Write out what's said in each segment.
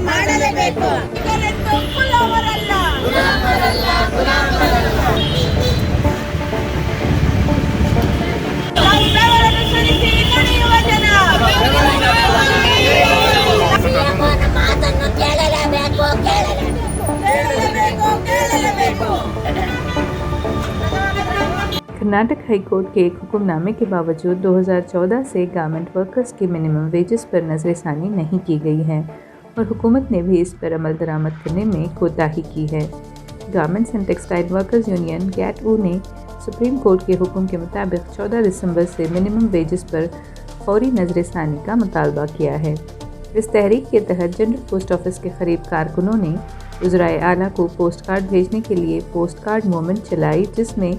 ಮಾಡಲೇಬೇಕು. ಸಿಗರೆಟ್ಟು ಗುಲಾಮರಲ್ಲ. ನಾವು ಬೆವರನ್ನು ಸುರಿಸಿ ದುಡಿಯುವ ಜನ. ಸಿಎಂನ ಮಾತನ್ನು ಕೇಳಲೇಬೇಕು. कर्नाटक हाईकोर्ट के एक हुक्मनामे के बावजूद 2014 से गारमेंट वर्कर्स की मिनिमम वेजेस पर नजरसानी नहीं की गई है और हुकूमत ने भी इस पर अमल दरामद करने में कोताही की है। Garments and textile workers union गैटऊ ने सुप्रीम कोर्ट के हुक्म के मुताबिक 14 दिसंबर से मिनिमम वेजेस पर फौरी नजरसानी का मुतालबा किया है। इस तहरीक के तहत जनरल पोस्ट ऑफिस के करीब कारकुनों ने वज़राए आला को पोस्ट कार्ड भेजने के लिए पोस्ट कार्ड मूवमेंट चलाई, जिसमें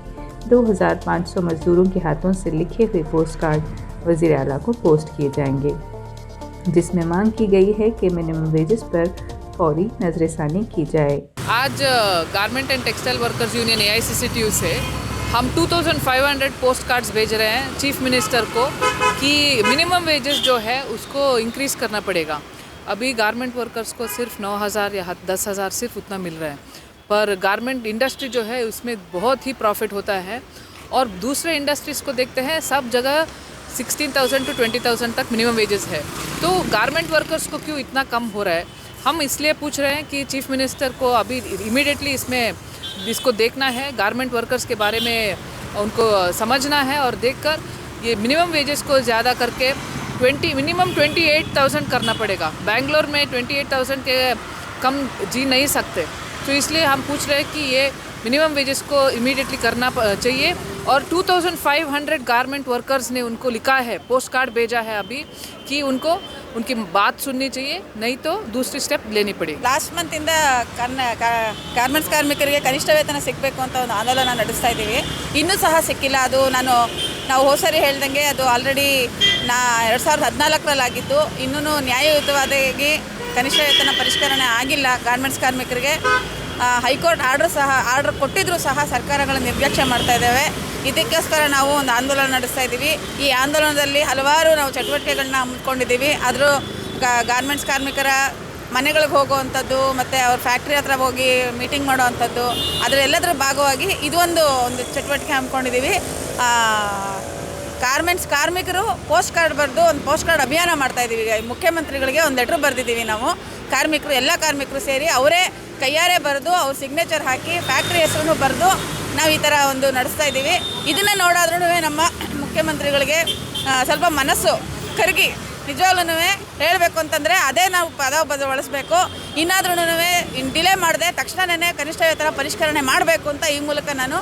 2500 मजदूरों के हाथों से लिखे हुए पोस्ट कार्ड वज़ीर आला को पोस्ट किए जाएंगे, जिसमें मांग की गई है कि मिनिमम वेजेस पर फौरी नजरसानी की जाए। आज garment and textile workers union AICCTU से हम 2500 पोस्ट कार्ड्स भेज रहे हैं चीफ मिनिस्टर को कि मिनिमम वेजेस जो है उसको इंक्रीज़ करना पड़ेगा। अभी गारमेंट वर्कर्स को सिर्फ 9000 या 10000 सिर्फ उतना मिल रहा है, पर गारमेंट इंडस्ट्री जो है उसमें बहुत ही प्रॉफिट होता है और दूसरे इंडस्ट्रीज़ को देखते हैं सब जगह 16,000 to 20,000 तक मिनिमम वेजेस है। तो गारमेंट वर्कर्स को क्यों इतना कम हो रहा है, हम इसलिए पूछ रहे हैं कि चीफ मिनिस्टर को अभी इमीडिएटली इसको देखना है, गारमेंट वर्कर्स के बारे में उनको समझना है और देखकर ये मिनिमम वेजेस को ज़्यादा करके मिनिमम 28,000 करना पड़ेगा। बेंगलोर में 28,000 के कम जी नहीं सकते, तो इसलिए हम पूछ रहे हैं कि ये मिनिमम वेजेस को इमीडिएटली करना चाहिए। और 2500 गारमेंट वर्कर्स ने उनको लिखा है, पोस्ट कार्ड भेजा है अभी कि उनको उनकी बात सुननी चाहिए, नहीं तो दूसरी स्टेप लेनी पड़ेगी। ಲಾಸ್ಟ್ ಮಂತಿಂದ ಗಾರ್ಮೆಂಟ್ಸ್ ಕಾರ್ಮಿಕರಿಗೆ ಕನಿಷ್ಠ ವೇತನ ಸಿಗಬೇಕು ಅಂತ ಒಂದು ಆಂದೋಲನ ನಡೆಸ್ತಾ ಇದ್ದೀವಿ. ಇನ್ನೂ ಸಹ ಸಿಕ್ಕಿಲ್ಲ. ಅದು ನಾವು ಹೋಸರಿ ಹೇಳ್ದಂಗೆ ಅದು ಆಲ್ರೆಡಿ 2014 ಆಗಿದ್ದು ಇನ್ನೂ ನ್ಯಾಯಯುತವಾಗಿ ಕನಿಷ್ಠ ವೇತನ ಪರಿಷ್ಕರಣೆ ಆಗಿಲ್ಲ ಗಾರ್ಮೆಂಟ್ಸ್ ಕಾರ್ಮಿಕರಿಗೆ. ಹೈಕೋರ್ಟ್ ಆರ್ಡರ್ ಕೊಟ್ಟಿದ್ರೂ ಸಹ ಸರ್ಕಾರಗಳ ನಿರ್ಲಕ್ಷ್ಯ ಮಾಡ್ತಾ ಇದ್ದೇವೆ. ಇದಕ್ಕೋಸ್ಕರ ನಾವು ಒಂದು ಆಂದೋಲನ ನಡೆಸ್ತಾ ಇದ್ದೀವಿ. ಈ ಆಂದೋಲನದಲ್ಲಿ ಹಲವಾರು ನಾವು ಚಟುವಟಿಕೆಗಳನ್ನ ಹಮ್ಮಿಕೊಂಡಿದ್ದೀವಿ. ಆದರೂ ಗಾರ್ಮೆಂಟ್ಸ್ ಕಾರ್ಮಿಕರ ಮನೆಗಳಿಗೆ ಹೋಗುವಂಥದ್ದು ಮತ್ತು ಅವ್ರ ಫ್ಯಾಕ್ಟ್ರಿ ಹತ್ರ ಹೋಗಿ ಮೀಟಿಂಗ್ ಮಾಡೋವಂಥದ್ದು, ಅದರೆಲ್ಲದರ ಭಾಗವಾಗಿ ಇದು ಒಂದು ಚಟುವಟಿಕೆ ಹಮ್ಮಿಕೊಂಡಿದ್ದೀವಿ. ಗಾರ್ಮೆಂಟ್ಸ್ ಕಾರ್ಮಿಕರು ಪೋಸ್ಟ್ ಕಾರ್ಡ್ ಬರೆದು ಒಂದು ಪೋಸ್ಟ್ ಕಾರ್ಡ್ ಅಭಿಯಾನ ಮಾಡ್ತಾಯಿದ್ದೀವಿ. ಮುಖ್ಯಮಂತ್ರಿಗಳಿಗೆ ಒಂದು ಲೆಟ್ರ್ ಬರೆದಿದ್ದೀವಿ ನಾವು. ಎಲ್ಲ ಕಾರ್ಮಿಕರು ಸೇರಿ ಅವರೇ ಕೈಯಾರೆ ಬರೆದು ಅವ್ರ ಸಿಗ್ನೇಚರ್ ಹಾಕಿ ಫ್ಯಾಕ್ಟ್ರಿ ಹೆಸರನ್ನು ಬರೆದು ನಾವು ಈ ಥರ ಒಂದು ನಡೆಸ್ತಾ ಇದ್ದೀವಿ. ಇದನ್ನು ನೋಡಾದ್ರೂ ನಮ್ಮ ಮುಖ್ಯಮಂತ್ರಿಗಳಿಗೆ ಸ್ವಲ್ಪ ಮನಸ್ಸು ಕರಗಿ ನಿಜವಾಗ್ಲೂ ಹೇಳಬೇಕು ಅಂತಂದರೆ ಅದೇ ನಾವು ಬಳಸಬೇಕು. ಇನ್ನಾದ್ರೂ ಡಿಲೇ ಮಾಡದೆ ತಕ್ಷಣವೇ ಕನಿಷ್ಠ ವೇತನ ಪರಿಷ್ಕರಣೆ ಮಾಡಬೇಕು ಅಂತ ಈ ಮೂಲಕ ನಾನು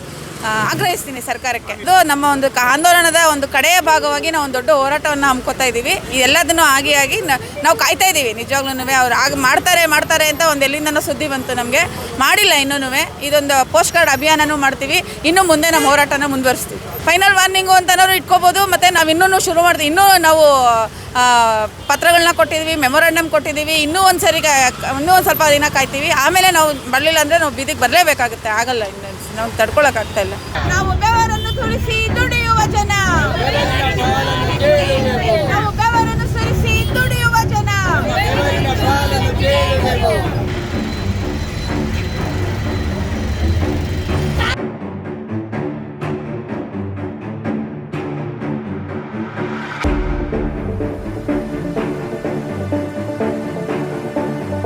ಆಗ್ರಹಿಸ್ತೀನಿ ಸರ್ಕಾರಕ್ಕೆ. ಇದು ನಮ್ಮ ಒಂದು ಆಂದೋಲನದ ಒಂದು ಕಡೆಯ ಭಾಗವಾಗಿ ನಾವು ಒಂದು ದೊಡ್ಡ ಹೋರಾಟವನ್ನು ಹಮ್ಮಿಕೊತಾ ಇದ್ದೀವಿ. ಇದೆಲ್ಲದನ್ನು ಆಗಿ ನಾವು ಕಾಯ್ತಾ ಇದ್ದೀವಿ. ನಿಜವಾಗ್ಲೂ ಅವ್ರು ಮಾಡ್ತಾರೆ ಅಂತ ಒಂದು ಎಲ್ಲಿಂದನೋ ಸುದ್ದಿ ಬಂತು, ನಮಗೆ ಮಾಡಿಲ್ಲ ಇನ್ನೂ. ಇದೊಂದು ಪೋಸ್ಟ್ ಕಾರ್ಡ್ ಅಭಿಯಾನನೂ ಮಾಡ್ತೀವಿ. ಇನ್ನು ಮುಂದೆ ನಮ್ಮ ಹೋರಾಟನ ಮುಂದುವರಿಸ್ತೀವಿ. ಫೈನಲ್ ವಾರ್ನಿಂಗು ಅಂತನಾದ್ರು ಇಟ್ಕೋಬೋದು. ಮತ್ತು ನಾವು ಇನ್ನೂ ಶುರು ಮಾಡ್ತೀವಿ. ಇನ್ನೂ ನಾವು ಪತ್ರಗಳನ್ನ ಕೊಟ್ಟಿದ್ದೀವಿ, ಮೆಮೊರಾಂಡಮ್ ಕೊಟ್ಟಿದ್ದೀವಿ. ಇನ್ನೂ ಒಂದು ಸ್ವಲ್ಪ ದಿನ ಕಾಯ್ತೀವಿ. ಆಮೇಲೆ ನಾವು ಬರಲಿಲ್ಲ ಅಂದರೆ ನಾವು ಬೀದಿಗೆ ಬರಲೇಬೇಕಾಗುತ್ತೆ. ಆಗಲ್ಲ, ನಾವು ತಡ್ಕೊಳಕ್ಕಾಗ್ತಾ ಇಲ್ಲ. ನಾವು ಬೆವರನ್ನು ಸುರಿಸಿ ದುಡಿಯುವ ಜನ. ನಾವು ಬೆವರನ್ನು ಸುರಿಸಿ ದುಡಿಯುವ ಜನ.